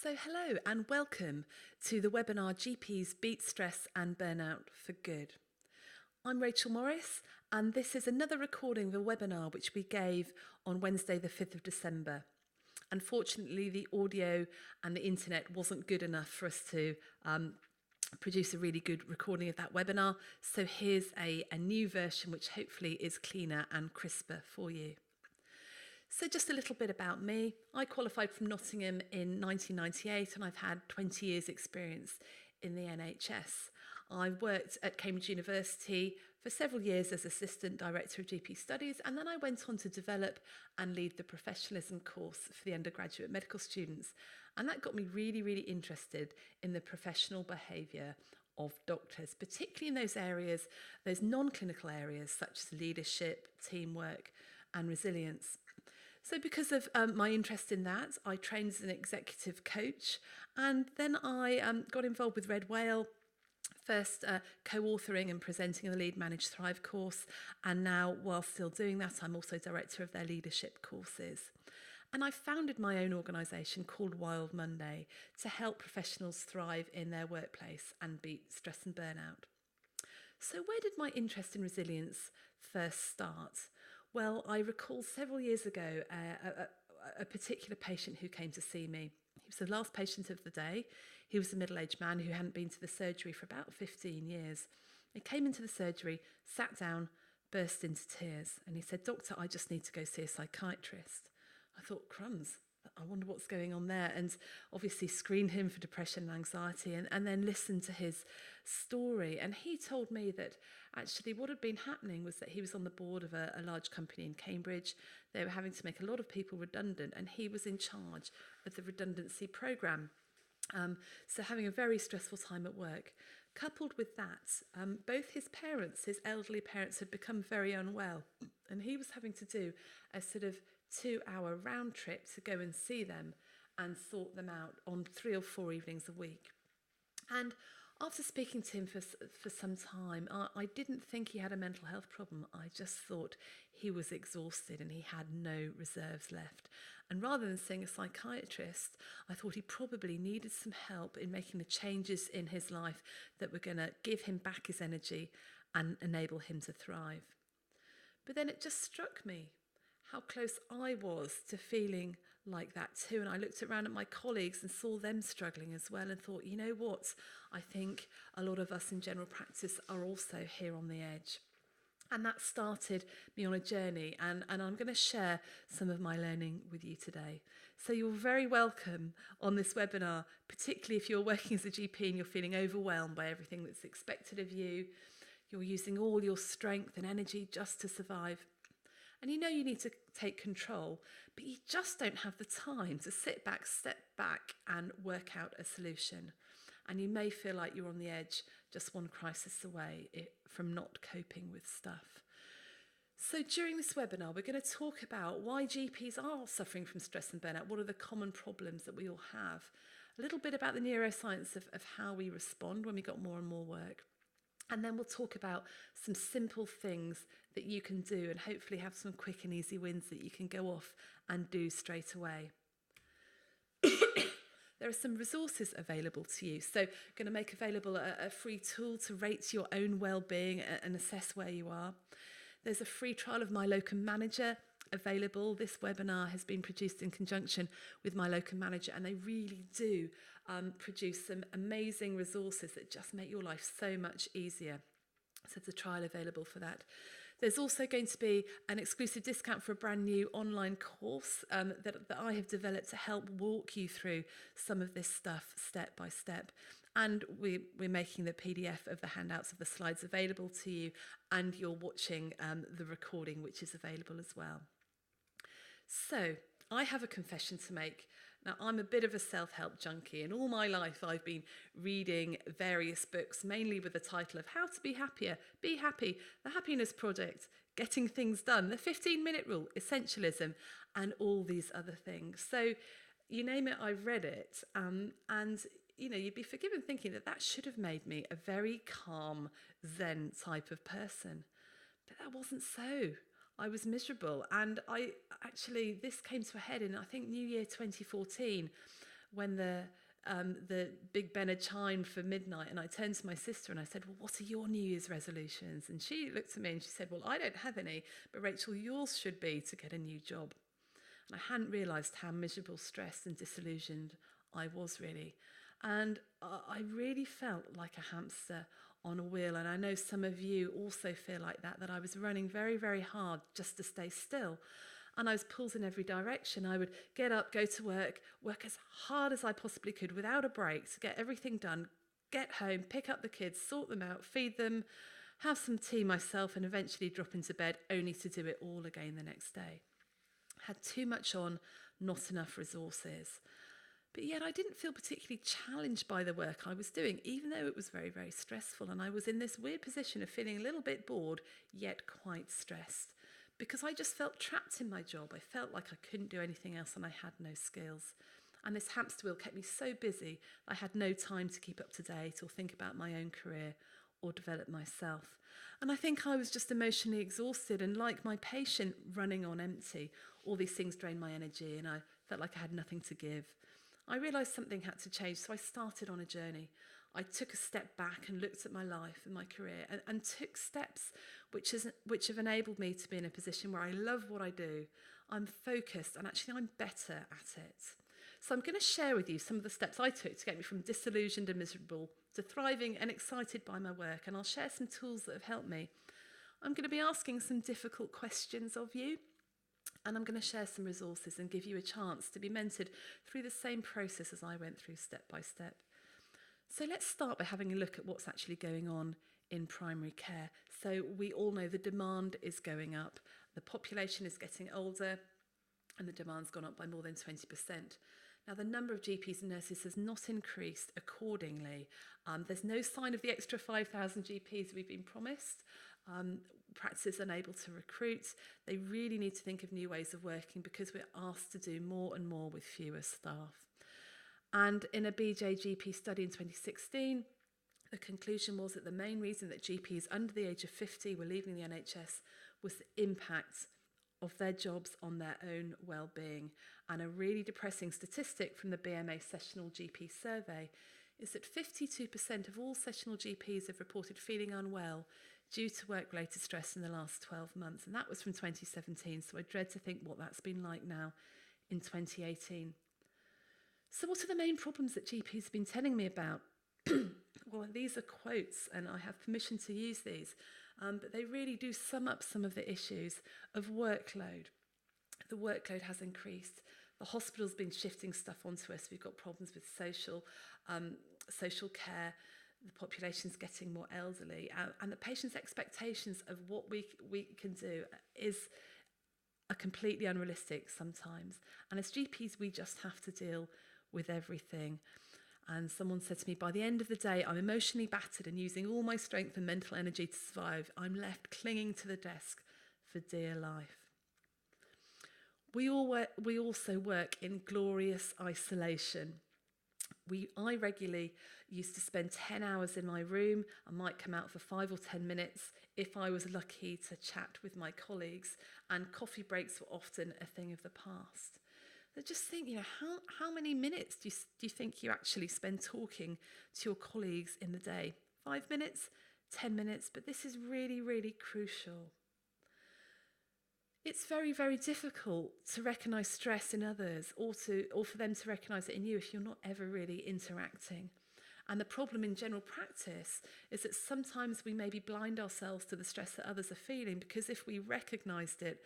So hello and welcome to the webinar GPs Beat Stress and Burnout for Good. I'm Rachel Morris and this is another recording of a webinar which we gave on Wednesday the 5th of December. Unfortunately, the audio and the internet wasn't good enough for us to produce a really good recording of that webinar. So here's a new version which hopefully is cleaner and crisper for you. So just a little bit about me. I qualified from Nottingham in 1998 and I've had 20 years experience in the NHS. I worked at Cambridge University for several years as Assistant Director of GP Studies, and then I went on to develop and lead the professionalism course for the undergraduate medical students. And that got me really interested in the professional behaviour of doctors, particularly in those areas, those non-clinical areas such as leadership, teamwork and resilience. So because of my interest in that, I trained as an executive coach, and then I got involved with Red Whale, first co-authoring and presenting the Lead Manage Thrive course, and now, while still doing that, I'm also director of their leadership courses. And I founded my own organisation called Wild Monday to help professionals thrive in their workplace and beat stress and burnout. So where did my interest in resilience first start? Well, I recall several years ago a particular patient who came to see me. He was the last patient of the day. He was a middle-aged man who hadn't been to the surgery for about 15 years. He came into the surgery, sat down, burst into tears, and he said, "Doctor, I just need to go see a psychiatrist." I thought, crumbs, I wonder what's going on there, and obviously screened him for depression and anxiety and then listened to his story. And he told me that actually what had been happening was that he was on the board of a large company in Cambridge. They were having to make a lot of people redundant, and he was in charge of the redundancy programme. So having a very stressful time at work. Coupled with that, both his parents, his elderly parents, had become very unwell, and he was having to do a sort of 2-hour round trip to go and see them and sort them out on 3 or 4 evenings a week. And after speaking to him for some time, I didn't think he had a mental health problem. I just thought he was exhausted and he had no reserves left. And rather than seeing a psychiatrist, I thought he probably needed some help in making the changes in his life that were going to give him back his energy and enable him to thrive. But then it just struck me how close I was to feeling like that too. And I looked around at my colleagues and saw them struggling as well and thought, you know what? I think a lot of us in general practice are also here on the edge. And that started me on a journey, and I'm going to share some of my learning with you today. So you're very welcome on this webinar, particularly if you're working as a GP and you're feeling overwhelmed by everything that's expected of you. You're using all your strength and energy just to survive. And you know you need to take control, but you just don't have the time to sit back, step back and work out a solution. And you may feel like you're on the edge, just one crisis away from not coping with stuff. So during this webinar, we're going to talk about why GPs are suffering from stress and burnout. What are the common problems that we all have? A little bit about the neuroscience of how we respond when we got more and more work. And then we'll talk about some simple things that you can do and hopefully have some quick and easy wins that you can go off and do straight away. There are some resources available to you. So I'm going to make available a free tool to rate your own wellbeing and assess where you are. There's a free trial of my locum manager available. This webinar has been produced in conjunction with my locum manager, and they really do produce some amazing resources that just make your life so much easier. So there's a trial available for that. There's also going to be an exclusive discount for a brand new online course that I have developed to help walk you through some of this stuff step by step. And we're making the PDF of the handouts of the slides available to you, and you're watching the recording, which is available as well. So I have a confession to make. Now, I'm a bit of a self-help junkie, and all my life I've been reading various books, mainly with the title of How to Be Happier, Be Happy, The Happiness Project, Getting Things Done, The 15-Minute Rule, Essentialism, and all these other things. So you name it, I've read it. And, you know, you'd be forgiven thinking that should have made me a very calm, Zen type of person. But that wasn't so. I was miserable, and this came to a head in, I think, New Year 2014, when the Big Ben had chimed for midnight, and I turned to my sister and I said, well, what are your New Year's resolutions? And she looked at me and she said, well, I don't have any, but Rachel, yours should be to get a new job. And I hadn't realised how miserable, stressed and disillusioned I was really. And I really felt like a hamster on a wheel. And I know some of you also feel like that I was running very, very hard just to stay still. And I was pulled in every direction. I would get up, go to work as hard as I possibly could without a break to get everything done, get home, pick up the kids, sort them out, feed them, have some tea myself, and eventually drop into bed, only to do it all again the next day. Had too much on, not enough resources. But yet I didn't feel particularly challenged by the work I was doing, even though it was very, very stressful. And I was in this weird position of feeling a little bit bored, yet quite stressed, because I just felt trapped in my job. I felt like I couldn't do anything else and I had no skills. And this hamster wheel kept me so busy I had no time to keep up to date or think about my own career or develop myself. And I think I was just emotionally exhausted, and like my patient, running on empty. All these things drained my energy and I felt like I had nothing to give. I realised something had to change, so I started on a journey. I took a step back and looked at my life and my career and took steps which have enabled me to be in a position where I love what I do. I'm focused and actually I'm better at it. So I'm going to share with you some of the steps I took to get me from disillusioned and miserable to thriving and excited by my work, and I'll share some tools that have helped me. I'm going to be asking some difficult questions of you, and I'm going to share some resources and give you a chance to be mentored through the same process as I went through step by step. So let's start by having a look at what's actually going on in primary care. So we all know the demand is going up. The population is getting older and the demand's gone up by more than 20%. Now, the number of GPs and nurses has not increased accordingly. There's no sign of the extra 5,000 GPs we've been promised. Practices unable to recruit. They really need to think of new ways of working because we're asked to do more and more with fewer staff. And in a BJGP study in 2016, the conclusion was that the main reason that GPs under the age of 50 were leaving the NHS was the impact of their jobs on their own well-being. And a really depressing statistic from the BMA sessional GP survey is that 52% of all sessional GPs have reported feeling unwell due to work-related stress in the last 12 months. And that was from 2017, so I dread to think what that's been like now in 2018. So what are the main problems that GPs have been telling me about? Well, these are quotes, and I have permission to use these, but they really do sum up some of the issues of workload. The workload has increased. The hospital's been shifting stuff onto us. We've got problems with social care. The population's getting more elderly, and the patient's expectations of what we can do are completely unrealistic sometimes. And as GPs, we just have to deal with everything. And someone said to me, by the end of the day, I'm emotionally battered and using all my strength and mental energy to survive. I'm left clinging to the desk for dear life. We also work in glorious isolation. I regularly used to spend 10 hours in my room. I might come out for 5 or 10 minutes if I was lucky to chat with my colleagues, and coffee breaks were often a thing of the past. So just think, how many minutes do you think you actually spend talking to your colleagues in the day? 5 minutes, 10 minutes, but this is really, really crucial. It's very, very difficult to recognise stress in others or for them to recognise it in you if you're not ever really interacting. And the problem in general practice is that sometimes we maybe blind ourselves to the stress that others are feeling, because if we recognised it,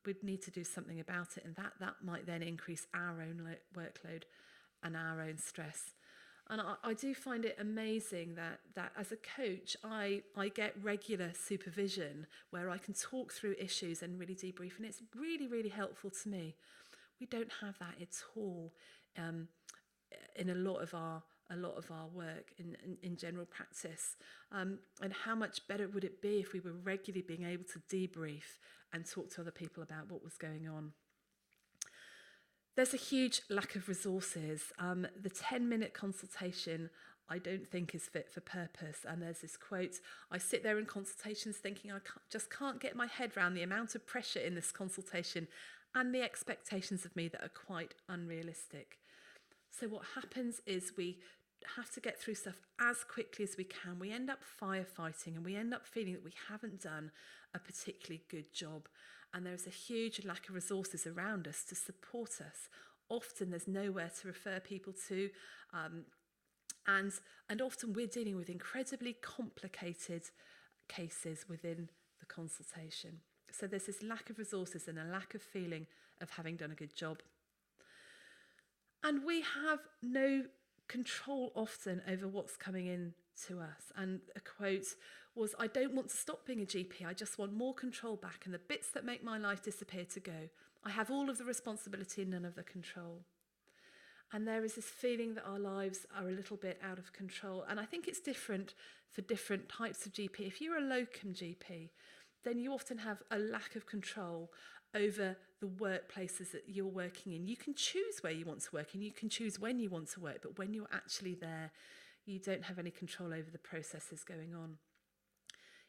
we'd need to do something about it, and that might then increase our own workload and our own stress. And I do find it amazing that as a coach, I get regular supervision where I can talk through issues and really debrief, and it's really, really helpful to me. We don't have that at all in a lot of our work in general practice. And how much better would it be if we were regularly being able to debrief and talk to other people about what was going on? There's a huge lack of resources. The 10-minute consultation I don't think is fit for purpose. And there's this quote, I sit there in consultations thinking I just can't get my head around the amount of pressure in this consultation and the expectations of me that are quite unrealistic. So what happens is we have to get through stuff as quickly as we can. We end up firefighting and we end up feeling that we haven't done a particularly good job. And there's a huge lack of resources around us to support us. Often there's nowhere to refer people to. And often we're dealing with incredibly complicated cases within the consultation. So there's this lack of resources and a lack of feeling of having done a good job. And we have no control often over what's coming in to us. And a quote was, "I don't want to stop being a GP, I just want more control back, and the bits that make my life disappear to go. I have all of the responsibility and none of the control." And there is this feeling that our lives are a little bit out of control. And I think it's different for different types of GP. If you're a locum GP, then you often have a lack of control over the workplaces that you're working in. You can choose where you want to work and you can choose when you want to work, but when you're actually there, you don't have any control over the processes going on.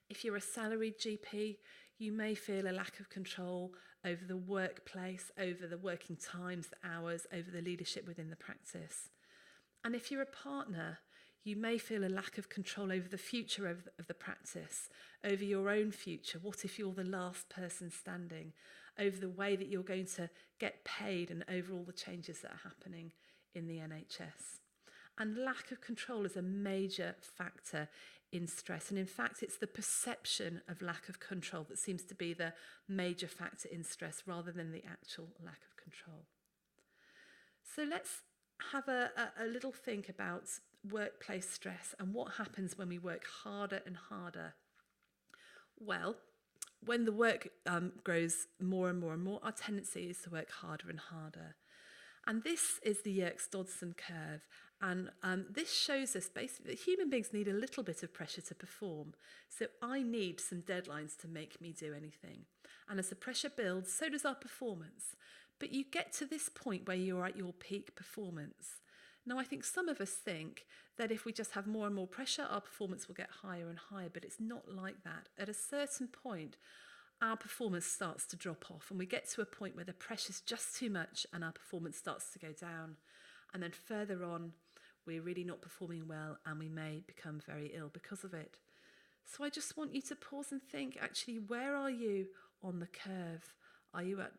If you're a salaried GP, you may feel a lack of control over the workplace, over the working times, the hours, over the leadership within the practice. And if you're a partner, you may feel a lack of control over the future of the practice, over your own future. What if you're the last person standing? Over the way that you're going to get paid and over all the changes that are happening in the NHS. And lack of control is a major factor in stress. And in fact, it's the perception of lack of control that seems to be the major factor in stress rather than the actual lack of control. So let's have a little think about workplace stress and what happens when we work harder and harder. Well, when the work grows more and more and more, our tendency is to work harder and harder. And this is the Yerkes-Dodson curve. And this shows us basically that human beings need a little bit of pressure to perform. So I need some deadlines to make me do anything. And as the pressure builds, so does our performance. But you get to this point where you're at your peak performance. Now, I think some of us think that if we just have more and more pressure, our performance will get higher and higher, but it's not like that. At a certain point, our performance starts to drop off and we get to a point where the pressure's just too much and our performance starts to go down. And then further on, we're really not performing well and we may become very ill because of it. So I just want you to pause and think, actually, where are you on the curve? Are you at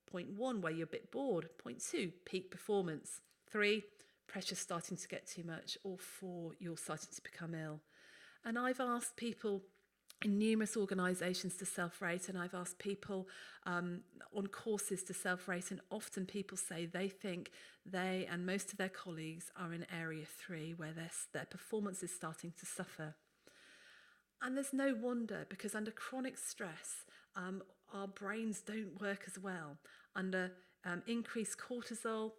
point 1 where you're a bit bored? Point 2, peak performance. 3, pressure's starting to get too much. Or 4, you're starting to become ill. And I've asked people in numerous organisations to self-rate, and I've asked people on courses to self-rate, and often people say they think they and most of their colleagues are in area 3 where their performance is starting to suffer. And there's no wonder, because under chronic stress, our brains don't work as well. Under increased cortisol,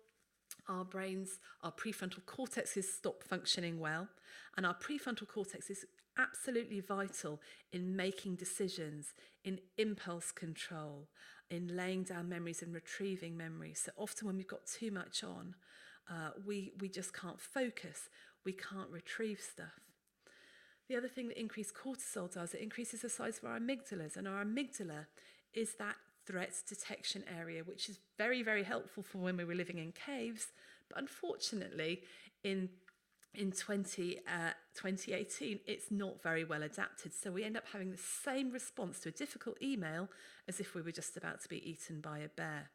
our prefrontal cortex is stopped functioning well, and our prefrontal cortex is absolutely vital in making decisions, in impulse control, in laying down memories and retrieving memories. So often when we've got too much on, we just can't focus, we can't retrieve stuff. The other thing that increased cortisol does, it increases the size of our amygdalas, and our amygdala is that threat detection area, which is very, very helpful for when we were living in caves. But unfortunately, in 2018, it's not very well adapted. So we end up having the same response to a difficult email as if we were just about to be eaten by a bear.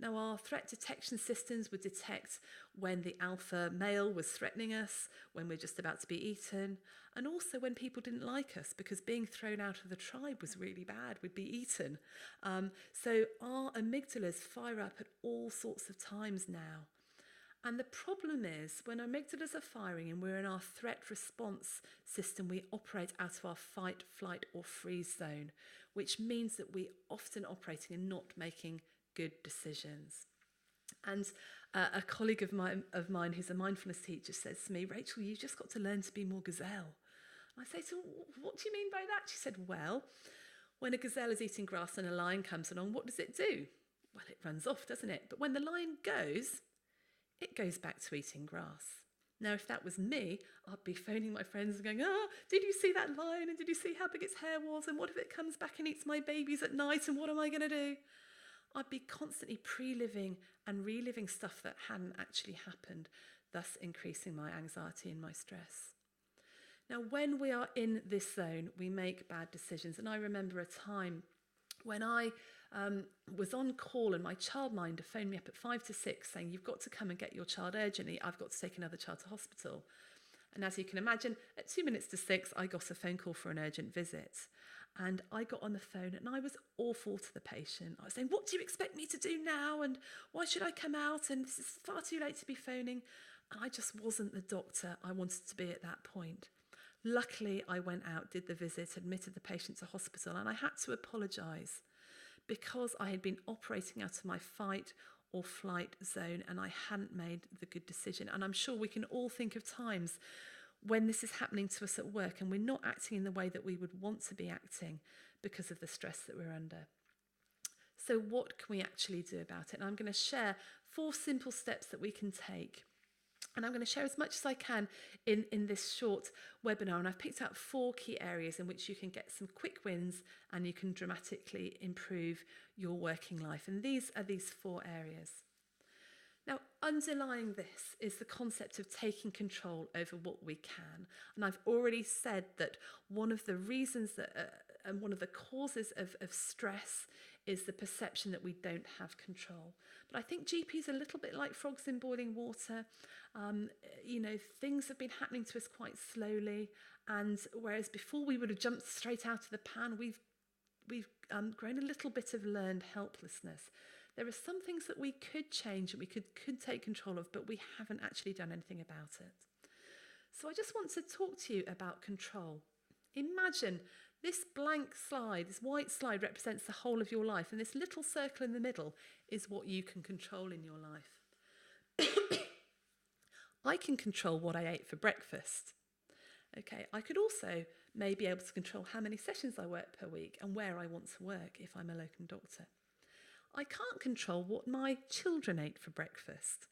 Now, our threat detection systems would detect when the alpha male was threatening us, when we're just about to be eaten, and also when people didn't like us, because being thrown out of the tribe was really bad, we'd be eaten. So our amygdalas fire up at all sorts of times now. And the problem is, when our amygdalas are firing and we're in our threat response system, we operate out of our fight, flight or freeze zone, which means that we're often operating and not making good decisions. And a colleague of mine who's a mindfulness teacher says to me, "Rachel, you've just got to learn to be more gazelle." I say to her, "What do you mean by that?" She said, "Well, when a gazelle is eating grass and a lion comes along, what does it do? Well, it runs off, doesn't it? But when the lion goes, it goes back to eating grass." Now, if that was me, I'd be phoning my friends and going, "Oh, did you see that lion? And did you see how big its hair was? And what if it comes back and eats my babies at night? And what am I going to do?" I'd be constantly pre-living and reliving stuff that hadn't actually happened, thus increasing my anxiety and my stress. Now, when we are in this zone, we make bad decisions. And I remember a time when I was on call and my childminder phoned me up at 5 to 6 saying, "You've got to come and get your child urgently. I've got to take another child to hospital." And as you can imagine, at 2 minutes to 6, I got a phone call for an urgent visit. And I got on the phone and I was awful to the patient. I was saying, "What do you expect me to do now? And why should I come out? And this is far too late to be phoning." And I just wasn't the doctor I wanted to be at that point. Luckily, I went out, did the visit, admitted the patient to hospital, and I had to apologise because I had been operating out of my fight or flight zone and I hadn't made the good decision. And I'm sure we can all think of times when this is happening to us at work and we're not acting in the way that we would want to be acting because of the stress that we're under. So what can we actually do about it? And I'm going to share 4 simple steps that we can take. And I'm going to share as much as I can in this short webinar. And I've picked out 4 key areas in which you can get some quick wins and you can dramatically improve your working life. And these are these 4 areas. Now, underlying this is the concept of taking control over what we can. And I've already said that one of the reasons that, and one of the causes of stress is the perception that we don't have control. But I think GPs are a little bit like frogs in boiling water. Things have been happening to us quite slowly. And whereas before we would have jumped straight out of the pan, we've grown a little bit of learned helplessness. There are some things that we could change and we could take control of, but we haven't actually done anything about it. So I just want to talk to you about control. Imagine this blank slide, this white slide represents the whole of your life, and this little circle in the middle is what you can control in your life. I can control what I ate for breakfast. Okay, I could also maybe be able to control how many sessions I work per week and where I want to work if I'm a locum doctor. I can't control what my children ate for breakfast.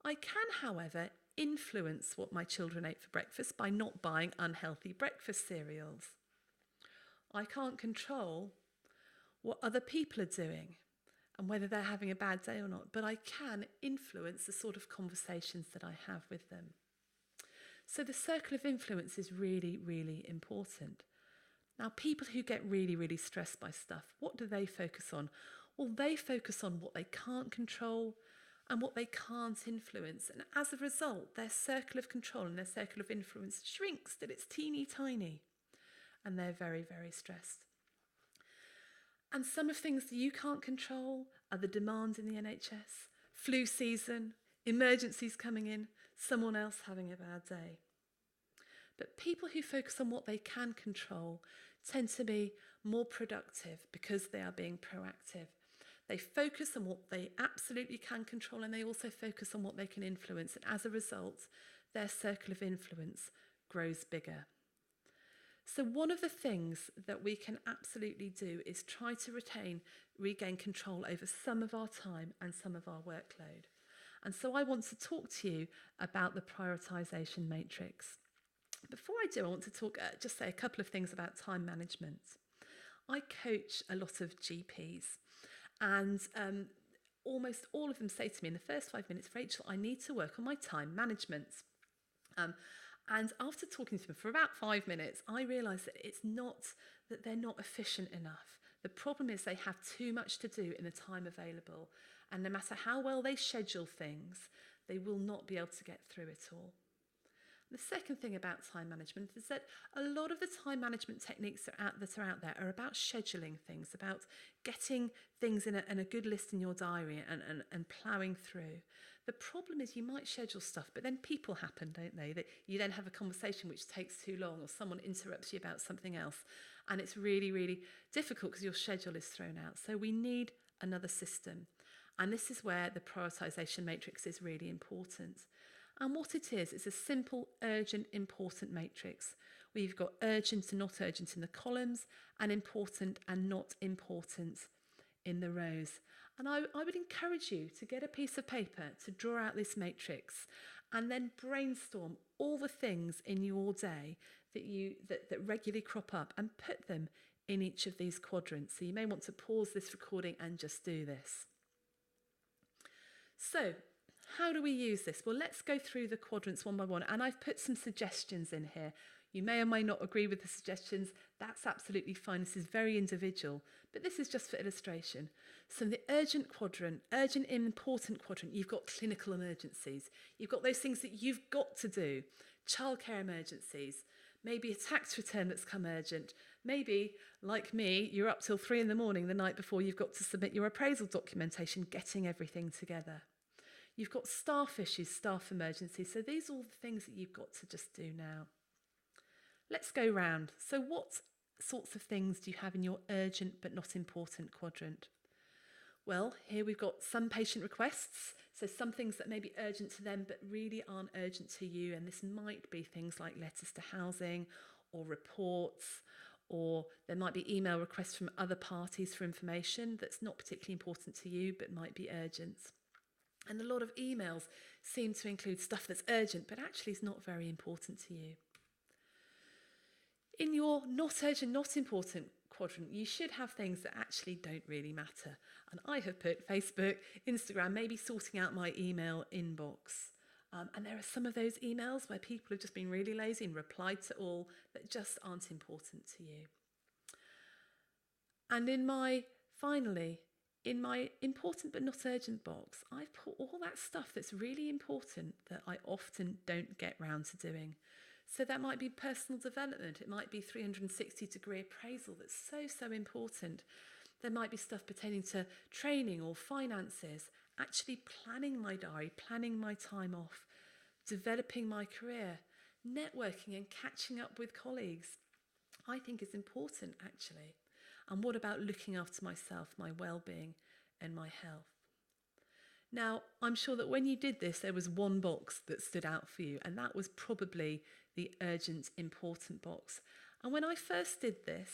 I can, however, influence what my children ate for breakfast by not buying unhealthy breakfast cereals. I can't control what other people are doing and whether they're having a bad day or not, but I can influence the sort of conversations that I have with them. So the circle of influence is really, really important. Now, people who get really, really stressed by stuff, what do they focus on? Well, they focus on what they can't control and what they can't influence. And as a result, their circle of control and their circle of influence shrinks till it's teeny tiny. And they're very, very stressed. And some of things that you can't control are the demands in the NHS, flu season, emergencies coming in, someone else having a bad day. But people who focus on what they can control tend to be more productive because they are being proactive. They focus on what they absolutely can control and they also focus on what they can influence. And as a result, their circle of influence grows bigger. So one of the things that we can absolutely do is try to regain control over some of our time and some of our workload. And so I want to talk to you about the prioritisation matrix. Before I do, I want to just say a couple of things about time management. I coach a lot of GPs and almost all of them say to me in the first 5 minutes, "Rachel, I need to work on my time management." And after talking to them for about 5 minutes, I realised that it's not that they're not efficient enough. The problem is they have too much to do in the time available. And no matter how well they schedule things, they will not be able to get through it all. The second thing about time management is that a lot of the time management techniques that are out there are about scheduling things, about getting things in a good list in your diary and ploughing through. The problem is you might schedule stuff, but then people happen, don't they? That you then have a conversation which takes too long or someone interrupts you about something else. And it's really, really difficult because your schedule is thrown out. So we need another system. And this is where the prioritisation matrix is really important. And what it is, it's a simple, urgent, important matrix where you've got urgent and not urgent in the columns and important and not important in the rows. And I would encourage you to get a piece of paper to draw out this matrix and then brainstorm all the things in your day that regularly crop up and put them in each of these quadrants. So you may want to pause this recording and just do this. So how do we use this? Well, let's go through the quadrants one by one. And I've put some suggestions in here. You may or may not agree with the suggestions. That's absolutely fine. This is very individual, but this is just for illustration. So in the urgent quadrant, urgent and important quadrant, you've got clinical emergencies. You've got those things that you've got to do. Childcare emergencies, maybe a tax return that's come urgent. Maybe, like me, you're up till 3 a.m. the night before you've got to submit your appraisal documentation, getting everything together. You've got staff issues, staff emergencies. So these are all the things that you've got to just do now. Let's go round. So what sorts of things do you have in your urgent but not important quadrant? Well, here we've got some patient requests. So some things that may be urgent to them but really aren't urgent to you. And this might be things like letters to housing or reports, or there might be email requests from other parties for information that's not particularly important to you but might be urgent. And a lot of emails seem to include stuff that's urgent but actually is not very important to you. In your not urgent, not important quadrant, you should have things that actually don't really matter. And I have put Facebook, Instagram, maybe sorting out my email inbox. And there are some of those emails where people have just been really lazy and replied to all that just aren't important to you. And finally, in my important but not urgent box, I've put all that stuff that's really important that I often don't get round to doing. So that might be personal development. It might be 360-degree appraisal that's so important. There might be stuff pertaining to training or finances, actually planning my diary, planning my time off, developing my career, networking and catching up with colleagues. I think is important, actually. And what about looking after myself, my well-being and my health? Now, I'm sure that when you did this, there was one box that stood out for you, and that was probably the urgent, important box. And when I first did this,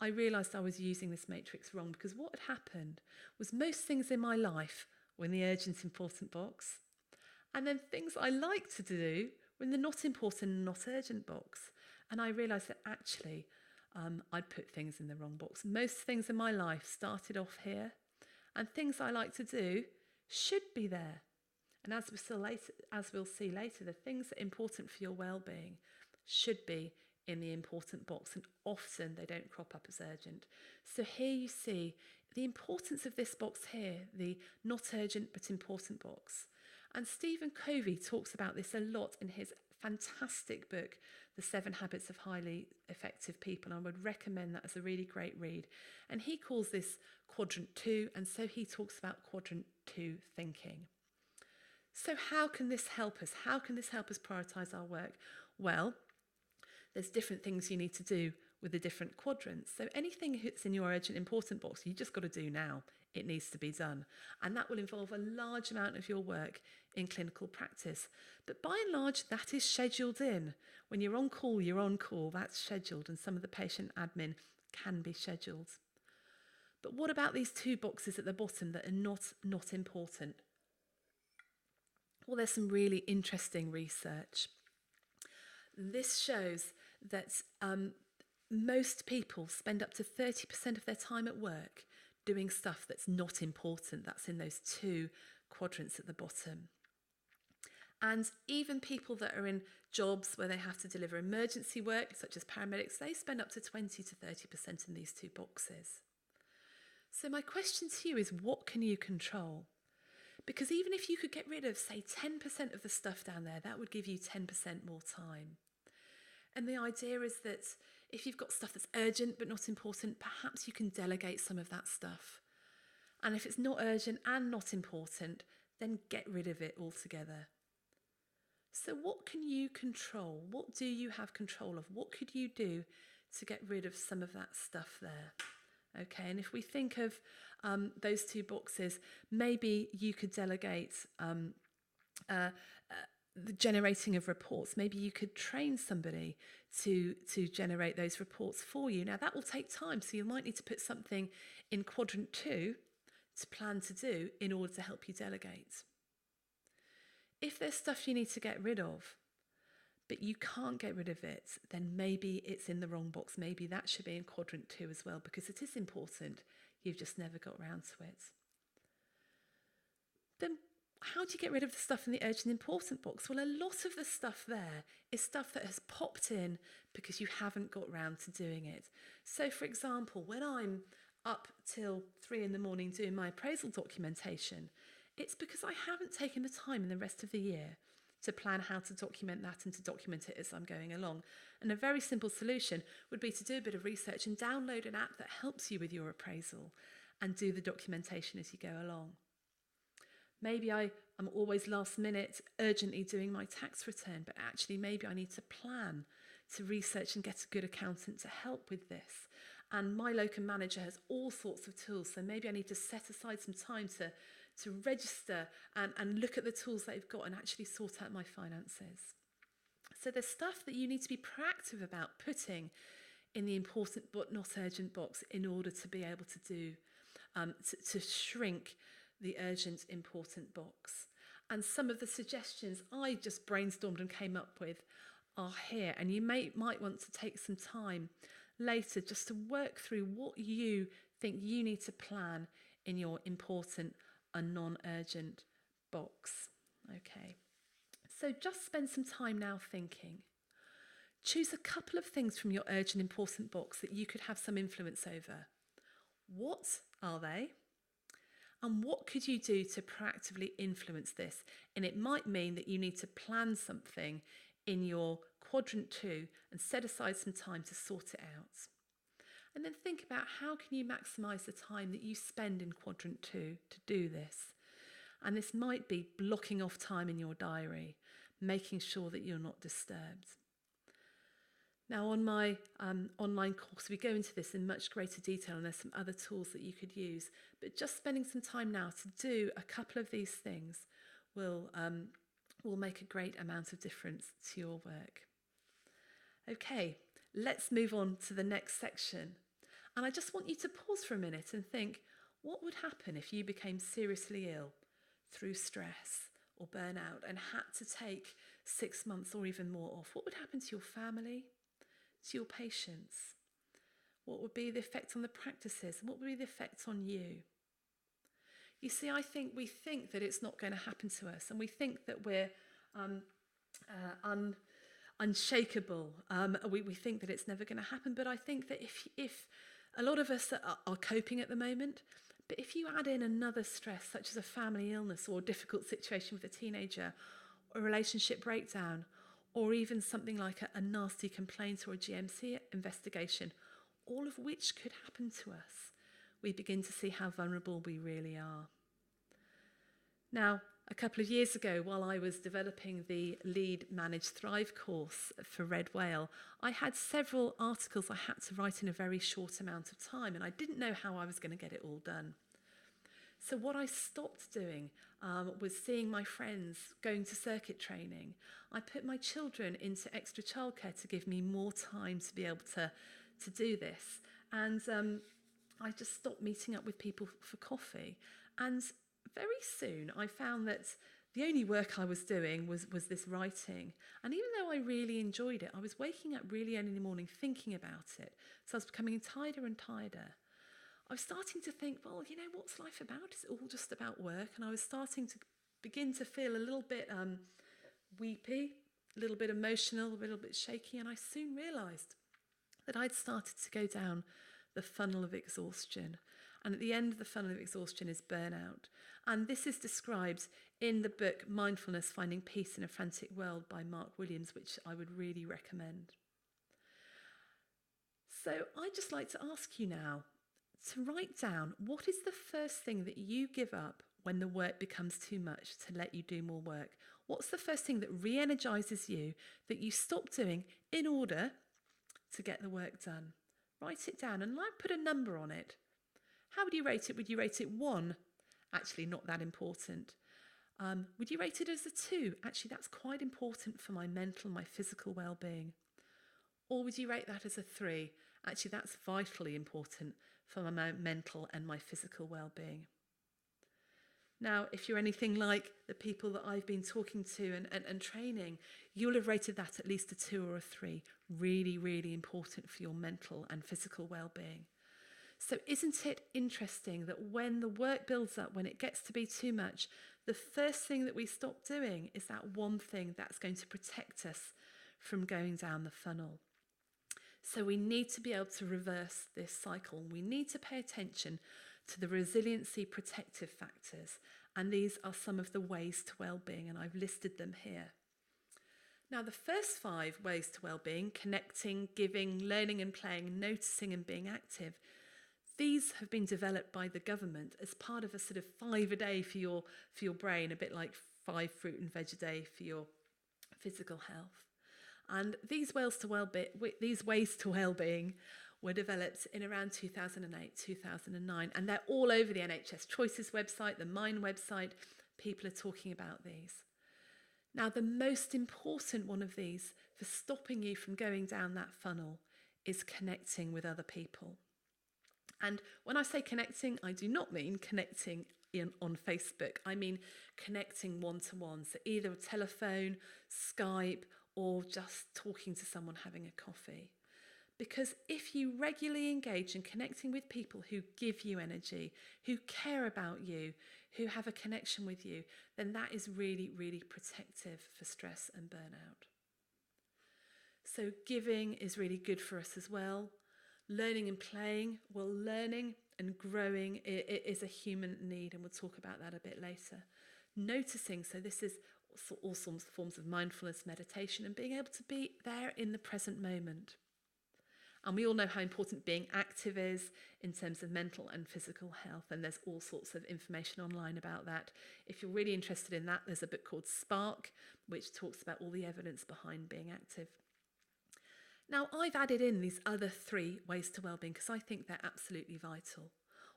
I realised I was using this matrix wrong, because what had happened was most things in my life were in the urgent, important box, and then things I like to do were in the not important and not urgent box. And I realised that actually I'd put things in the wrong box. Most things in my life started off here, and things I like to do should be there. And as we'll see later, the things that are important for your well-being should be in the important box, and often they don't crop up as urgent. So here you see the importance of this box here, the not urgent but important box. And Stephen Covey talks about this a lot in his fantastic book, The 7 Habits of Highly Effective People. I would recommend that as a really great read. And he calls this quadrant 2, and so he talks about quadrant 2 thinking. So how can this help us? How can this help us prioritise our work? Well, there's different things you need to do with the different quadrants. So anything that's in your urgent important box, you just got to do now. It needs to be done. And that will involve a large amount of your work in clinical practice. But by and large, that is scheduled in. When you're on call, you're on call. That's scheduled, and some of the patient admin can be scheduled. But what about these 2 boxes at the bottom that are not important? Well, there's some really interesting research. This shows that most people spend up to 30% of their time at work doing stuff that's not important. That's in those 2 quadrants at the bottom. And even people that are in jobs where they have to deliver emergency work, such as paramedics, they spend up to 20 to 30% in these 2 boxes. So my question to you is, what can you control? Because even if you could get rid of, say, 10% of the stuff down there, that would give you 10% more time. And the idea is that if you've got stuff that's urgent but not important, perhaps you can delegate some of that stuff. And if it's not urgent and not important, then get rid of it altogether. So what can you control? What do you have control of? What could you do to get rid of some of that stuff there? Okay, and if we think of those 2 boxes, maybe you could delegate the generating of reports. Maybe you could train somebody to generate those reports for you. Now, that will take time, so you might need to put something in quadrant 2 to plan to do in order to help you delegate. If there's stuff you need to get rid of, but you can't get rid of it, then maybe it's in the wrong box. Maybe that should be in quadrant 2 as well, because it is important. You've just never got round to it. Then how do you get rid of the stuff in the urgent important box? Well, a lot of the stuff there is stuff that has popped in because you haven't got round to doing it. So, for example, when I'm up till 3 a.m. doing my appraisal documentation, it's because I haven't taken the time in the rest of the year to plan how to document that and to document it as I'm going along. And a very simple solution would be to do a bit of research and download an app that helps you with your appraisal and do the documentation as you go along. Maybe I am always last minute urgently doing my tax return, but actually maybe I need to plan to research and get a good accountant to help with this. And my locum manager has all sorts of tools, so maybe I need to set aside some time to register and look at the tools they've got and actually sort out my finances. So there's stuff that you need to be proactive about putting in the important but not urgent box in order to be able to do, to shrink the urgent important box. And some of the suggestions I just brainstormed and came up with are here, and you might want to take some time later just to work through what you think you need to plan in your important and non-urgent box. Okay, so just spend some time now thinking. Choose a couple of things from your urgent important box that you could have some influence over. What are they? And what could you do to proactively influence this? And it might mean that you need to plan something in your quadrant 2 and set aside some time to sort it out. And then think about how can you maximise the time that you spend in quadrant 2 to do this. And this might be blocking off time in your diary, making sure that you're not disturbed. Now, on my online course, we go into this in much greater detail, and there's some other tools that you could use. But just spending some time now to do a couple of these things will make a great amount of difference to your work. Okay, let's move on to the next section. And I just want you to pause for a minute and think, what would happen if you became seriously ill through stress or burnout and had to take 6 months or even more off? What would happen to your family? To your patients? What would be the effect on the practices? And what would be the effect on you? You see, I think we think that it's not going to happen to us, and we think that we're unshakable. We think that it's never going to happen, but I think that if a lot of us are coping at the moment, but if you add in another stress, such as a family illness or a difficult situation with a teenager, or a relationship breakdown, or even something like a nasty complaint or a GMC investigation, all of which could happen to us, we begin to see how vulnerable we really are. Now, a couple of years ago, while I was developing the Lead, Manage, Thrive course for Red Whale, I had several articles I had to write in a very short amount of time, and I didn't know how I was going to get it all done. So what I stopped doing was seeing my friends, going to circuit training. I put my children into extra childcare to give me more time to be able to do this. And I just stopped meeting up with people for coffee. And very soon I found that the only work I was doing was this writing. And even though I really enjoyed it, I was waking up really early in the morning thinking about it. So I was becoming tighter and tighter. I was starting to think, well, you know, what's life about? Is it all just about work? And I was starting to begin to feel a little bit weepy, a little bit emotional, a little bit shaky. And I soon realised that I'd started to go down the funnel of exhaustion. And at the end of the funnel of exhaustion is burnout. And this is described in the book Mindfulness, Finding Peace in a Frantic World by Mark Williams, which I would really recommend. So I'd just like to ask you now to write down, what is the first thing that you give up when the work becomes too much to let you do more work? What's the first thing that re-energises you that you stop doing in order to get the work done? Write it down and put a number on it. How would you rate it? Would you rate it 1? Actually, not that important. Would you rate it as a 2? Actually, that's quite important for my mental and my physical well-being. Or would you rate that as a 3? Actually, that's vitally important for my mental and my physical well-being. Now, if you're anything like the people that I've been talking to and training, you'll have rated that at least a 2 or a 3. Really, really important for your mental and physical well-being. So isn't it interesting that when the work builds up, when it gets to be too much, the first thing that we stop doing is that one thing that's going to protect us from going down the funnel. So we need to be able to reverse this cycle. We need to pay attention to the resiliency protective factors, and these are some of the ways to well-being, and I've listed them here. Now, the first 5 ways to well-being, connecting, giving, learning and playing, noticing and being active, these have been developed by the government as part of a sort of 5 a day for your brain, a bit like 5 fruit and veg a day for your physical health. And these ways to well-being were developed in around 2008, 2009, and they're all over the NHS Choices website, the Mind website. People are talking about these. Now, the most important one of these for stopping you from going down that funnel is connecting with other people. And when I say connecting, I do not mean connecting on Facebook. I mean connecting one-to-one, so either a telephone, Skype, or just talking to someone having a coffee. Because if you regularly engage in connecting with people who give you energy, who care about you, who have a connection with you, then that is really, really protective for stress and burnout. So giving is really good for us as well. Learning and playing, well, learning and growing is a human need, and we'll talk about that a bit later. Noticing, so this is all forms of mindfulness, meditation, and being able to be there in the present moment. And we all know how important being active is in terms of mental and physical health, and there's all sorts of information online about that. If you're really interested in that, there's a book called Spark, which talks about all the evidence behind being active. Now, I've added in these other 3 ways to wellbeing because I think they're absolutely vital.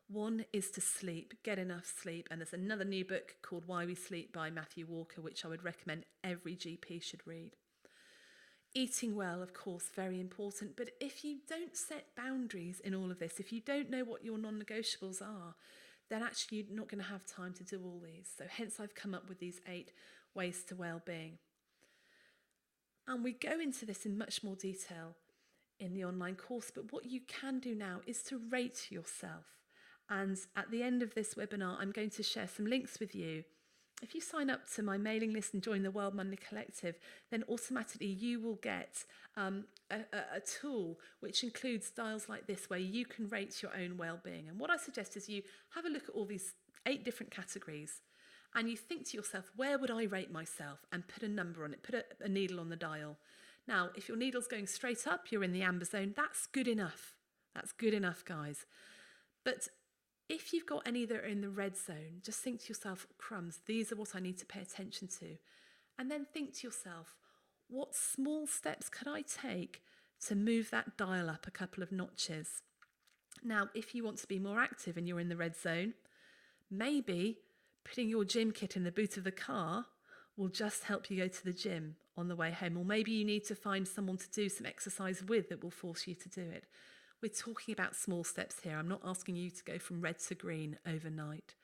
One is to sleep, get enough sleep, and there's another new book called Why We Sleep by Matthew Walker, which I would recommend every GP should read. Eating well, of course, very important, but if you don't set boundaries in all of this, if you don't know what your non-negotiables are, then actually you're not going to have time to do all these. So hence I've come up with these 8 ways to well-being. And we go into this in much more detail in the online course, but what you can do now is to rate yourself. And at the end of this webinar, I'm going to share some links with you. If you sign up to my mailing list and join the World Monday Collective, then automatically you will get a tool which includes dials like this where you can rate your own well-being. And what I suggest is you have a look at all these 8 different categories and you think to yourself, where would I rate myself? And put a number on it, put a needle on the dial. Now, if your needle's going straight up, you're in the amber zone, that's good enough. That's good enough, guys. But if you've got any that are in the red zone, just think to yourself, crumbs, these are what I need to pay attention to. And then think to yourself, what small steps could I take to move that dial up a couple of notches? Now, if you want to be more active and you're in the red zone, maybe putting your gym kit in the boot of the car will just help you go to the gym on the way home. Or maybe you need to find someone to do some exercise with that will force you to do it. We're talking about small steps here. I'm not asking you to go from red to green overnight.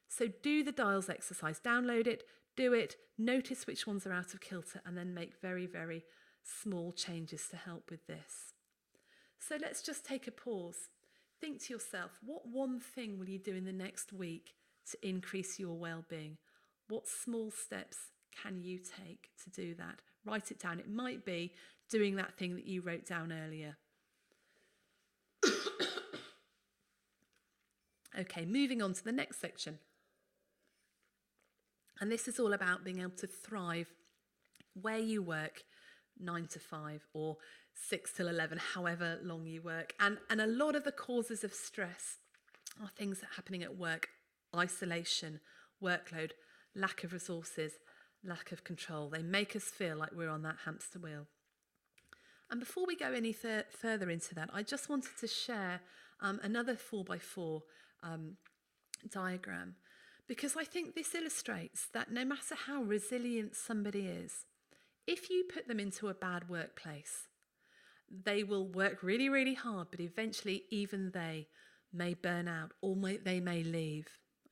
So do the dials exercise, download it, do it, notice which ones are out of kilter, and then make very, very small changes to help with this. So let's just take a pause. Think to yourself, what one thing will you do in the next week to increase your well-being? What small steps can you take to do that? Write it down. It might be doing that thing that you wrote down earlier. Okay, moving on to the next section. And this is all about being able to thrive where you work 9 to 5 or 6 till 11, however long you work. And a lot of the causes of stress are things that are happening at work: isolation, workload, lack of resources, lack of control. They make us feel like we're on that hamster wheel. And before we go any further into that, I just wanted to share another 4x4 diagram, because I think this illustrates that no matter how resilient somebody is, if you put them into a bad workplace, they will work really, really hard, but eventually even they may burn out or they may leave.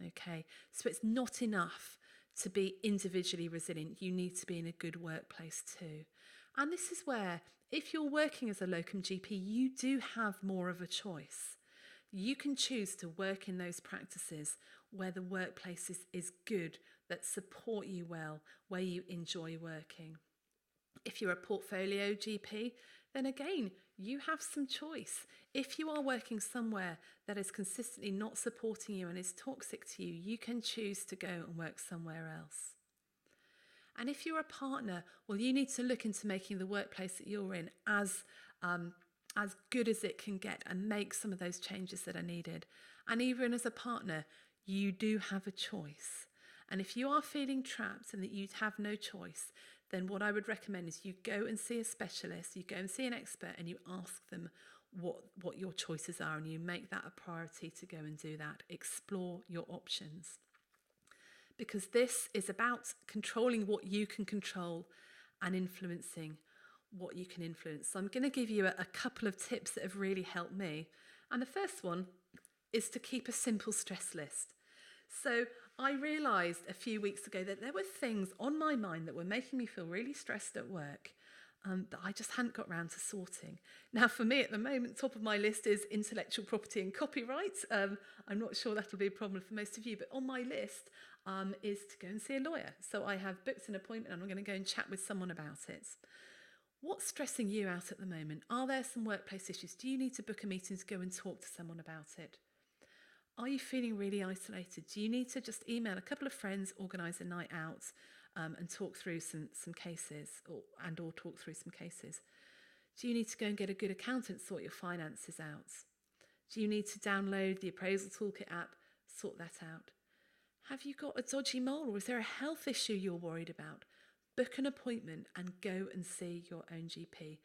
Okay, so it's not enough to be individually resilient. You need to be in a good workplace too. And this is where, if you're working as a locum GP, you do have more of a choice. You can choose to work in those practices where the workplace is good, that support you well, where you enjoy working. If you're a portfolio GP, then again, you have some choice. If you are working somewhere that is consistently not supporting you and is toxic to you, you can choose to go and work somewhere else. And if you're a partner, well, you need to look into making the workplace that you're in as good as it can get and make some of those changes that are needed. And even as a partner, you do have a choice. And if you are feeling trapped and that you have no choice, then what I would recommend is you go and see a specialist, you go and see an expert, and you ask them what your choices are, and you make that a priority to go and do that. Explore your options. Because this is about controlling what you can control and influencing what you can influence. So I'm going to give you a couple of tips that have really helped me. And the first one is to keep a simple stress list. So I realised a few weeks ago that there were things on my mind that were making me feel really stressed at work that I just hadn't got round to sorting. Now, for me at the moment, top of my list is intellectual property and copyright. I'm not sure that'll be a problem for most of you, but on my list is to go and see a lawyer. So I have booked an appointment and I'm going to go and chat with someone about it. What's stressing you out at the moment? Are there some workplace issues? Do you need to book a meeting to go and talk to someone about it? Are you feeling really isolated? Do you need to just email a couple of friends, organise a night out and talk through some cases or talk through some cases? Do you need to go and get a good accountant, sort your finances out? Do you need to download the appraisal toolkit app, sort that out? Have you got a dodgy mole, or is there a health issue you're worried about? Book an appointment and go and see your own GP.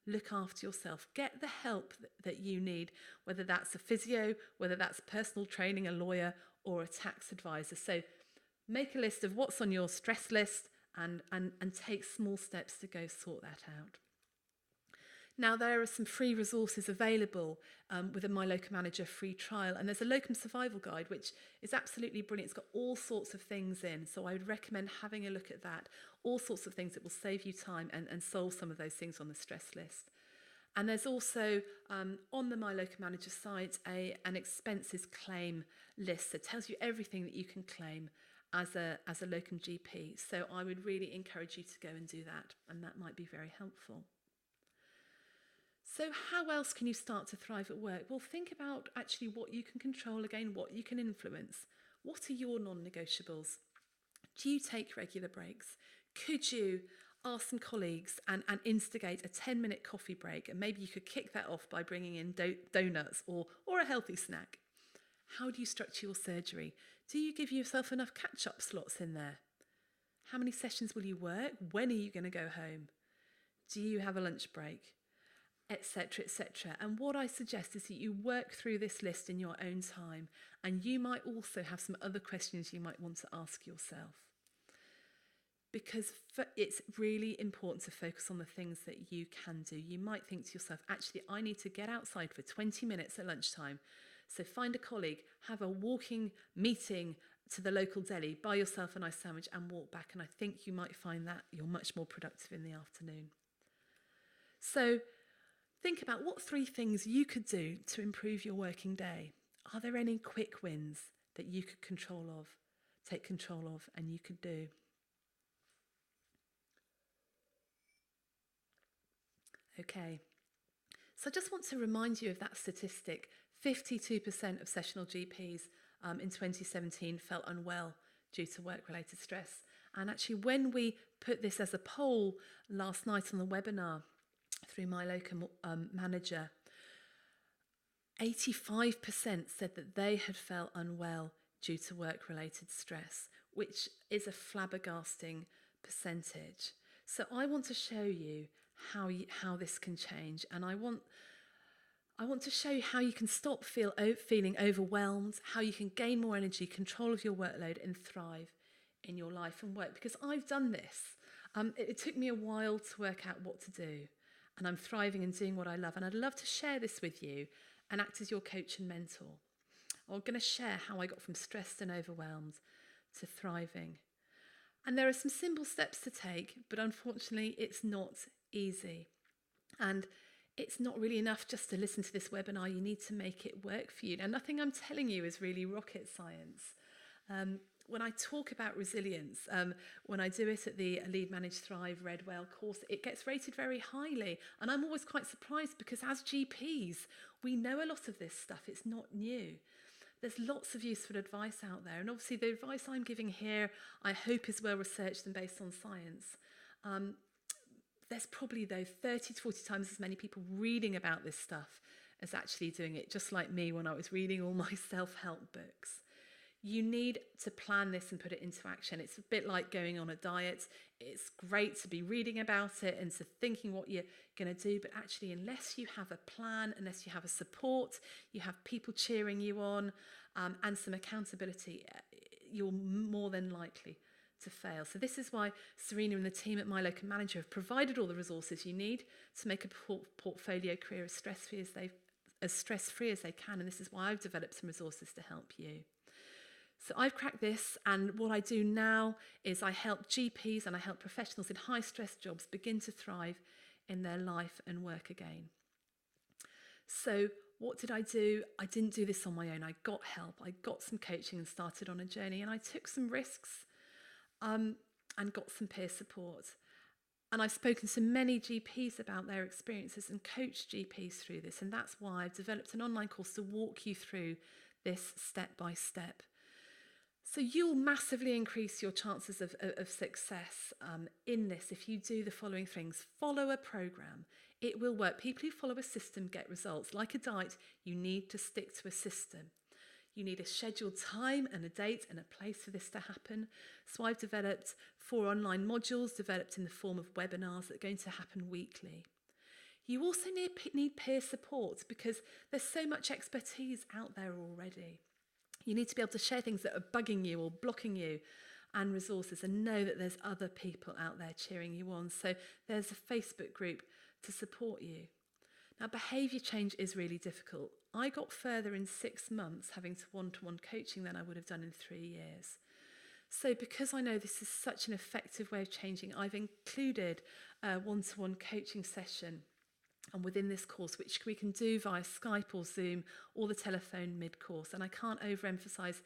Look after yourself. Get the help that you need, whether that's a physio, whether that's personal training, a lawyer, or a tax advisor. So make a list of what's on your stress list and take small steps to go sort that out. Now, there are some free resources available with a My Locum Manager free trial, and there's a locum survival guide, which is absolutely brilliant. It's got all sorts of things in, so I would recommend having a look at that. All sorts of things that will save you time and solve some of those things on the stress list. And there's also, on the My Locum Manager site, an expenses claim list that tells you everything that you can claim as a locum GP. So I would really encourage you to go and do that, and that might be very helpful. So how else can you start to thrive at work? Well, think about actually what you can control, again, what you can influence. What are your non-negotiables? Do you take regular breaks? Could you ask some colleagues and instigate a 10-minute coffee break? And maybe you could kick that off by bringing in donuts or a healthy snack. How do you structure your surgery? Do you give yourself enough catch-up slots in there? How many sessions will you work? When are you going to go home? Do you have a lunch break? Etc, etc. And what I suggest is that you work through this list in your own time, and you might also have some other questions you might want to ask yourself, because it's really important to focus on the things that you can do. You might think to yourself, actually, I need to get outside for 20 minutes at lunchtime. So find a colleague, have a walking meeting to the local deli, buy yourself a nice sandwich and walk back. And I think you might find that you're much more productive in the afternoon. So think about what 3 things you could do to improve your working day. Are there any quick wins that you could take control of, and you could do? Okay, so I just want to remind you of that statistic. 52% of sessional GPs in 2017 felt unwell due to work-related stress. And actually, when we put this as a poll last night on the webinar through My Locum Manager, 85% said that they had felt unwell due to work-related stress, which is a flabbergasting percentage. So I want to show you how this can change, and I want to show you how you can stop feeling overwhelmed, how you can gain more energy, control of your workload, and thrive in your life and work. Because I've done this. It took me a while to work out what to do, and I'm thriving and doing what I love. And I'd love to share this with you and act as your coach and mentor. I'm going to share how I got from stressed and overwhelmed to thriving. And there are some simple steps to take, but unfortunately it's not easy. And it's not really enough just to listen to this webinar. You need to make it work for you. Now, nothing I'm telling you is really rocket science. When I talk about resilience, when I do it at the Lead, Manage, Thrive Red Whale course, it gets rated very highly. And I'm always quite surprised because as GPs, we know a lot of this stuff. It's not new. There's lots of useful advice out there. And obviously the advice I'm giving here, I hope is well researched and based on science. There's probably, though, 30 to 40 times as many people reading about this stuff as actually doing it, just like me when I was reading all my self-help books. You need to plan this and put it into action. It's a bit like going on a diet. It's great to be reading about it and to thinking what you're going to do, but actually, unless you have a plan, unless you have a support, you have people cheering you on, and some accountability, you're more than likely to fail. So this is why Serena and the team at my locum manager have provided all the resources you need to make a portfolio career as stress-free as they can. And this is why I've developed some resources to help you. So I've cracked this, and what I do now is I help GPs and I help professionals in high-stress jobs begin to thrive in their life and work again. So what did I do? I didn't do this on my own. I got help. I got some coaching and started on a journey, and I took some risks and got some peer support. And I've spoken to many GPs about their experiences and coached GPs through this, and that's why I've developed an online course to walk you through this step by step. So you'll massively increase your chances of success in this if you do the following things. Follow a program. It will work. People who follow a system get results. Like a diet, you need to stick to a system. You need a scheduled time and a date and a place for this to happen. So I've developed 4 online modules developed in the form of webinars that are going to happen weekly. You also need peer support because there's so much expertise out there already. You need to be able to share things that are bugging you or blocking you and resources, and know that there's other people out there cheering you on. So there's a Facebook group to support you. Now, behaviour change is really difficult. I got further in 6 months having to one-to-one coaching than I would have done in 3 years. So because I know this is such an effective way of changing, I've included a one-to-one coaching session and within this course, which we can do via Skype or Zoom or the telephone mid-course. And I can't overemphasize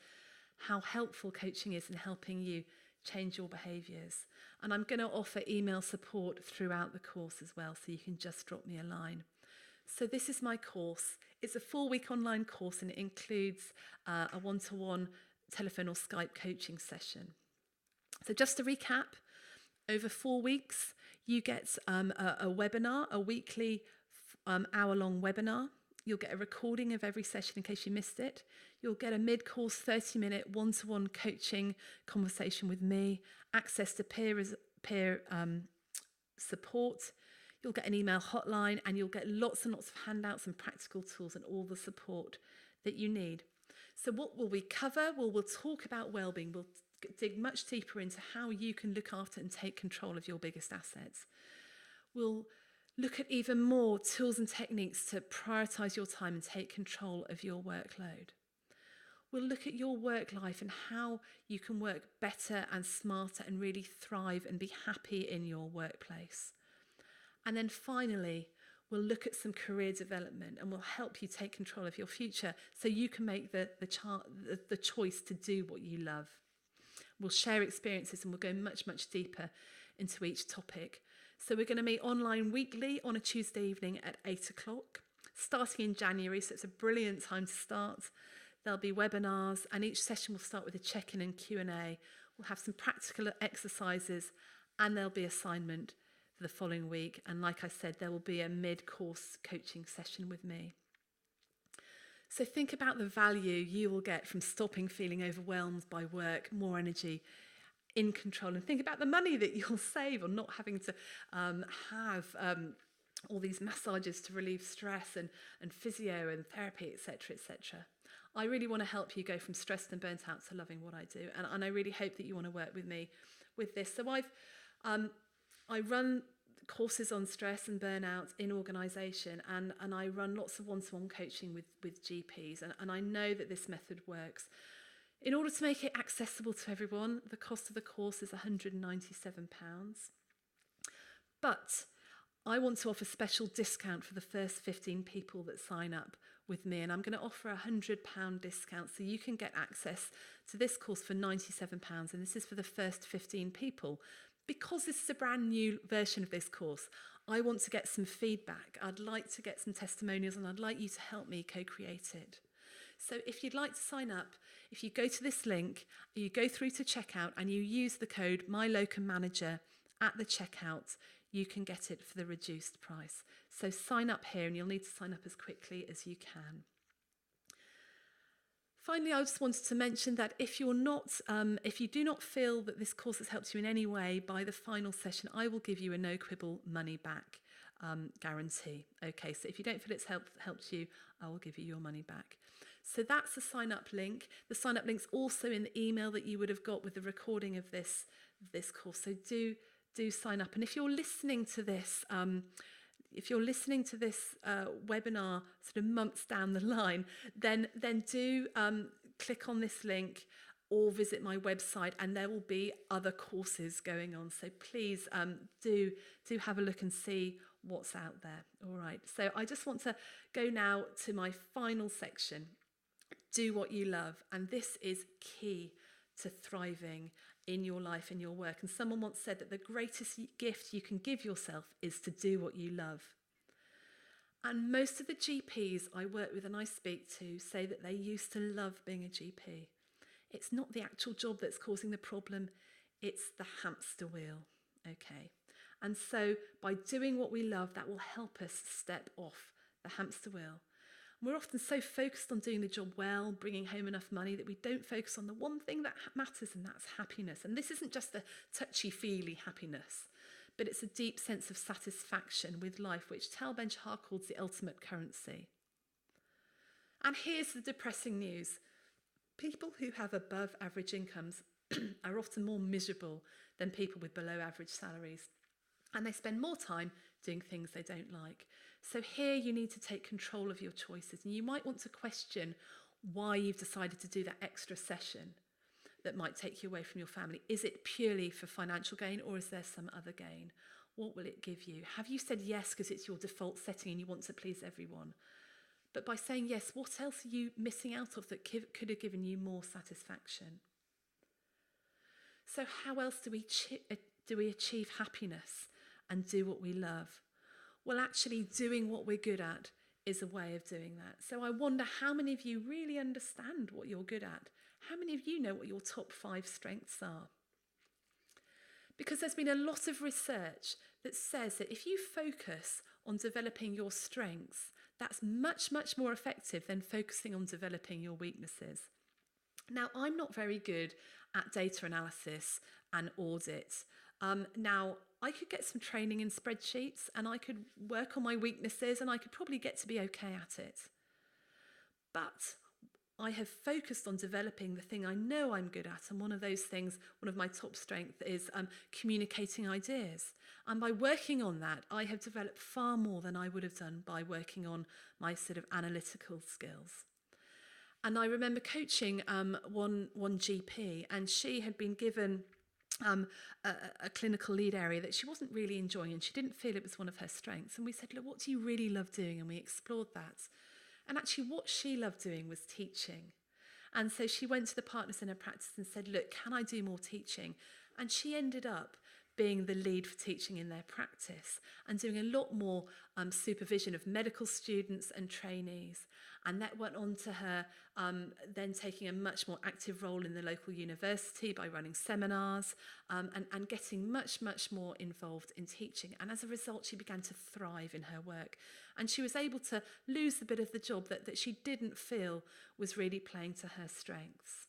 how helpful coaching is in helping you change your behaviours. And I'm going to offer email support throughout the course as well, so you can just drop me a line. So this is my course. It's a 4-week online course, and it includes a one-to-one telephone or Skype coaching session. So just to recap, over 4 weeks, you get a webinar, a weekly hour-long webinar. You'll get a recording of every session in case you missed it. You'll get a mid-course 30-minute one-to-one coaching conversation with me, access to peer support. You'll get an email hotline, and you'll get lots and lots of handouts and practical tools and all the support that you need. So what will we cover? Well, we'll talk about wellbeing. We'll dig much deeper into how you can look after and take control of your biggest assets. We'll look at even more tools and techniques to prioritise your time and take control of your workload. We'll look at your work life and how you can work better and smarter and really thrive and be happy in your workplace. And then finally, we'll look at some career development, and we'll help you take control of your future so you can make the choice to do what you love. We'll share experiences, and we'll go much, much deeper into each topic. So we're going to meet online weekly on a Tuesday evening at 8 o'clock, starting in January, so it's a brilliant time to start. There'll be webinars, and each session will start with a check-in and Q&A. We'll have some practical exercises, and there'll be assignment for the following week. And like I said, there will be a mid-course coaching session with me. So think about the value you will get from stopping feeling overwhelmed by work, more energy, in control, and think about the money that you'll save on not having to have all these massages to relieve stress and physio and therapy, etc., etc. I really want to help you go from stressed and burnt out to loving what I do, and I really hope that you want to work with me with this. So I run courses on stress and burnout in organisation, and I run lots of one-to-one coaching with GPs, and I know that this method works. In order to make it accessible to everyone, the cost of the course is £197. But I want to offer special discount for the first 15 people that sign up with me, and I'm going to offer a £100 discount, so you can get access to this course for £97, and this is for the first 15 people. Because this is a brand new version of this course, I want to get some feedback. I'd like to get some testimonials, and I'd like you to help me co-create it. So if you'd like to sign up, if you go to this link, you go through to checkout and you use the code MyLocumManager at the checkout, you can get it for the reduced price. So sign up here, and you'll need to sign up as quickly as you can. Finally, I just wanted to mention that if you do not feel that this course has helped you in any way, by the final session, I will give you a no quibble money back guarantee. Okay, so if you don't feel it's helped you, I will give you your money back. So that's the sign up link. The sign up link's also in the email that you would have got with the recording of this course. So do sign up. And if you're listening to this, webinar sort of months down the line, then do click on this link or visit my website, and there will be other courses going on. So please do have a look and see what's out there. All right. So I just want to go now to my final section. Do what you love, and this is key to thriving in your life and your work. And someone once said that the greatest gift you can give yourself is to do what you love. And most of the GPs I work with and I speak to say that they used to love being a GP. It's not the actual job that's causing the problem, it's the hamster wheel, okay? And so by doing what we love, that will help us step off the hamster wheel. We're often so focused on doing the job well, bringing home enough money, that we don't focus on the one thing that matters, and that's happiness. And this isn't just a touchy-feely happiness, but it's a deep sense of satisfaction with life, which Tal Ben-Shahar calls the ultimate currency. And here's the depressing news. People who have above average incomes are often more miserable than people with below average salaries. And they spend more time doing things they don't like. So here you need to take control of your choices, and you might want to question why you've decided to do that extra session that might take you away from your family. Is it purely for financial gain, or is there some other gain? What will it give you? Have you said yes because it's your default setting and you want to please everyone? But by saying yes, what else are you missing out of that could have given you more satisfaction? So how else do we achieve happiness and do what we love? Well, actually doing what we're good at is a way of doing that. So I wonder how many of you really understand what you're good at. How many of you know what your top 5 strengths are? Because there's been a lot of research that says that if you focus on developing your strengths, that's much, much more effective than focusing on developing your weaknesses. Now, I'm not very good at data analysis and audit. Now, I could get some training in spreadsheets, and I could work on my weaknesses, and I could probably get to be okay at it. But I have focused on developing the thing I know I'm good at, and one of those things, one of my top strengths is communicating ideas. And by working on that, I have developed far more than I would have done by working on my sort of analytical skills. And I remember coaching one GP, and she had been given a clinical lead area that she wasn't really enjoying, and she didn't feel it was one of her strengths. And we said, look, what do you really love doing? And we explored that. And actually what she loved doing was teaching. And so she went to the partners in her practice and said, look, can I do more teaching? And she ended up being the lead for teaching in their practice and doing a lot more supervision of medical students and trainees. And that went on to her then taking a much more active role in the local university by running seminars and getting much, much more involved in teaching. And as a result, she began to thrive in her work. And she was able to lose the bit of the job that she didn't feel was really playing to her strengths.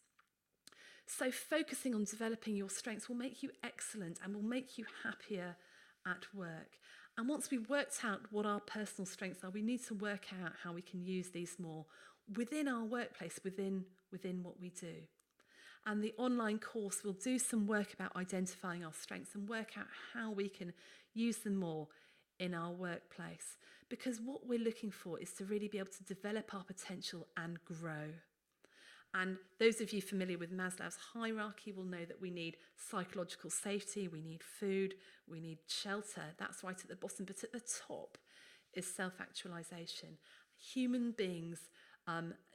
So focusing on developing your strengths will make you excellent and will make you happier at work. And once we've worked out what our personal strengths are, we need to work out how we can use these more within our workplace, within what we do. And the online course will do some work about identifying our strengths and work out how we can use them more in our workplace. Because what we're looking for is to really be able to develop our potential and grow. And those of you familiar with Maslow's hierarchy will know that we need psychological safety, we need food, we need shelter. That's right at the bottom. But at the top is self-actualization. Human beings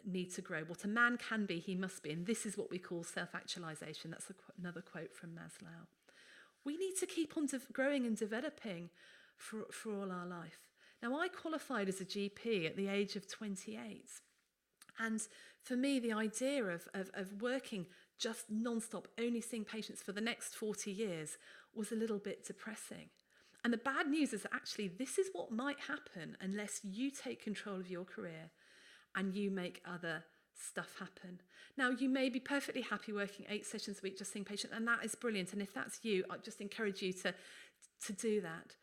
need to grow. What a man can be, he must be. And this is what we call self-actualization. That's another quote from Maslow. We need to keep on growing and developing for all our life. Now, I qualified as a GP at the age of 28. And for me, the idea of working just non-stop, only seeing patients for the next 40 years was a little bit depressing. And the bad news is that actually this is what might happen unless you take control of your career and you make other stuff happen. Now, you may be perfectly happy working 8 sessions a week just seeing patients, and that is brilliant. And if that's you, I just encourage you to do that.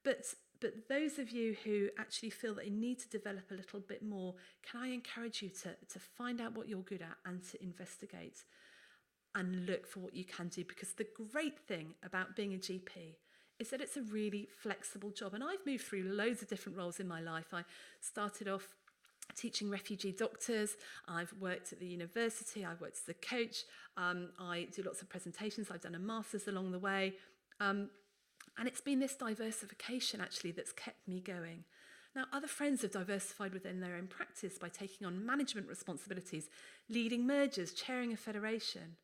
But those of you who actually feel that you need to develop a little bit more, can I encourage you to find out what you're good at and to investigate and look for what you can do? Because the great thing about being a GP is that it's a really flexible job. And I've moved through loads of different roles in my life. I started off teaching refugee doctors. I've worked at the university. I've worked as a coach. I do lots of presentations. I've done a master's along the way. And it's been this diversification, actually, that's kept me going. Now, other friends have diversified within their own practice by taking on management responsibilities, leading mergers, chairing a federation.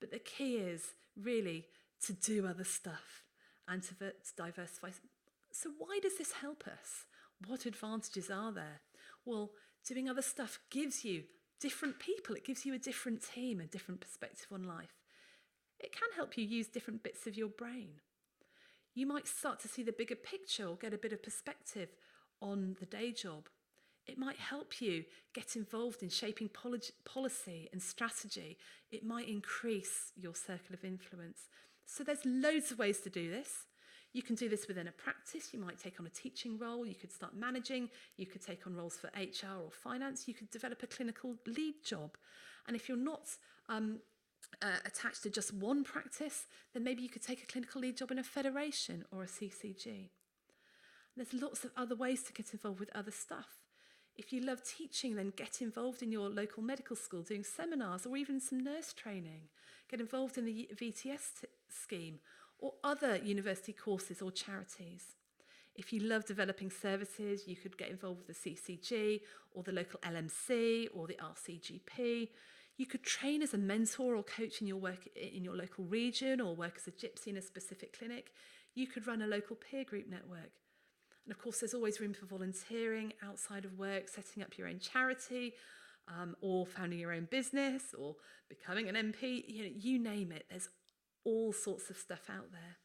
But the key is really to do other stuff and to diversify. So why does this help us? What advantages are there? Well, doing other stuff gives you different people. It gives you a different team, a different perspective on life. It can help you use different bits of your brain. You might start to see the bigger picture or get a bit of perspective on the day job. It might help you get involved in shaping policy and strategy. It might increase your circle of influence. So there's loads of ways to do this. You can do this within a practice. You might take on a teaching role. You could start managing. You could take on roles for HR or finance. You could develop a clinical lead job. And if you're not attached to just one practice, then maybe you could take a clinical lead job in a federation or a CCG. There's lots of other ways to get involved with other stuff. If you love teaching, then get involved in your local medical school, doing seminars or even some nurse training. Get involved in the VTS scheme or other university courses or charities. If you love developing services, you could get involved with the CCG or the local LMC or the RCGP. You could train as a mentor or coach in your work in your local region or work as a gypsy in a specific clinic. You could run a local peer group network. And of course, there's always room for volunteering outside of work, setting up your own charity or founding your own business or becoming an MP. You name it. There's all sorts of stuff out there.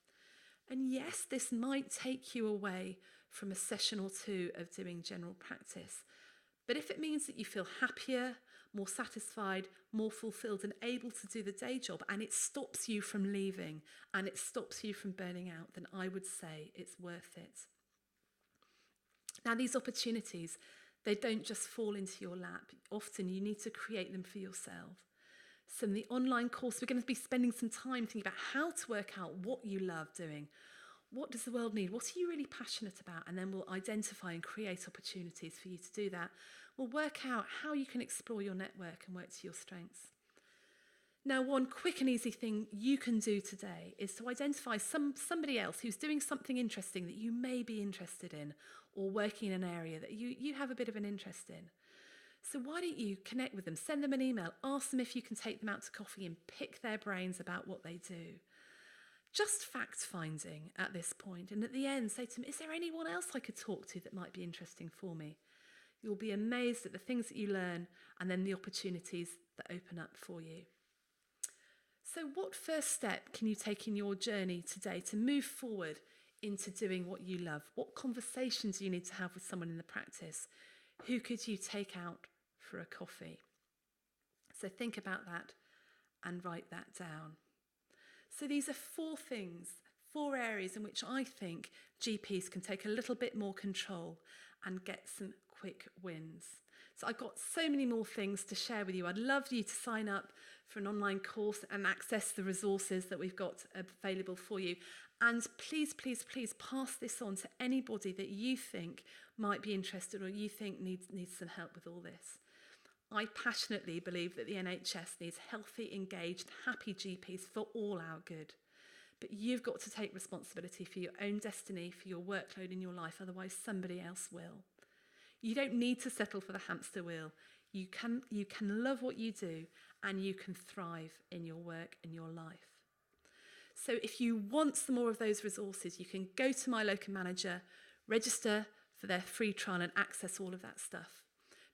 And yes, this might take you away from a session or two of doing general practice. But if it means that you feel happier, more satisfied, more fulfilled and able to do the day job, and it stops you from leaving and it stops you from burning out, then I would say it's worth it. Now, these opportunities, they don't just fall into your lap. Often you need to create them for yourself. So in the online course, we're going to be spending some time thinking about how to work out what you love doing. What does the world need? What are you really passionate about? And then we'll identify and create opportunities for you to do that. We'll work out how you can explore your network and work to your strengths. Now, one quick and easy thing you can do today is to identify somebody else who's doing something interesting that you may be interested in or working in an area that you have a bit of an interest in. So why don't you connect with them, send them an email, ask them if you can take them out to coffee and pick their brains about what they do. Just fact-finding at this point, and at the end say to them, is there anyone else I could talk to that might be interesting for me? You'll be amazed at the things that you learn and then the opportunities that open up for you. So what first step can you take in your journey today to move forward into doing what you love? What conversations do you need to have with someone in the practice? Who could you take out for a coffee? So think about that and write that down. So these are 4 things, 4 areas in which I think GPs can take a little bit more control and get some quick wins. So I've got so many more things to share with you. I'd love you to sign up for an online course and access the resources that we've got available for you. And please, please, please pass this on to anybody that you think might be interested or you think needs some help with all this. I passionately believe that the NHS needs healthy, engaged, happy GPs for all our good. But you've got to take responsibility for your own destiny, for your workload in your life, otherwise somebody else will. You don't need to settle for the hamster wheel. You can love what you do and you can thrive in your work and your life. So if you want some more of those resources, you can go to my locum manager, register for their free trial and access all of that stuff.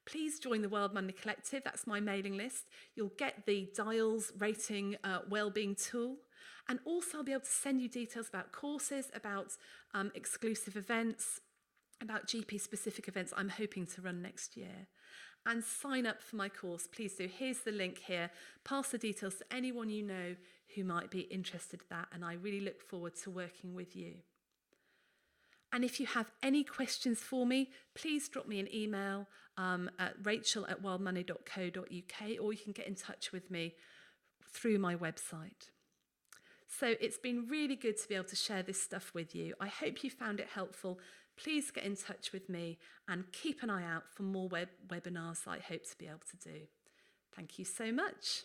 Please join the World Monday Collective. That's my mailing list. You'll get the Dials rating wellbeing tool. And also I'll be able to send you details about courses, about exclusive events, about GP-specific events I'm hoping to run next year. And sign up for my course, please do. Here's the link here. Pass the details to anyone you know who might be interested in that, and I really look forward to working with you. And if you have any questions for me, please drop me an email at rachel@wildmoney.co.uk, or you can get in touch with me through my website. So it's been really good to be able to share this stuff with you. I hope you found it helpful. Please get in touch with me and keep an eye out for more webinars that I hope to be able to do. Thank you so much.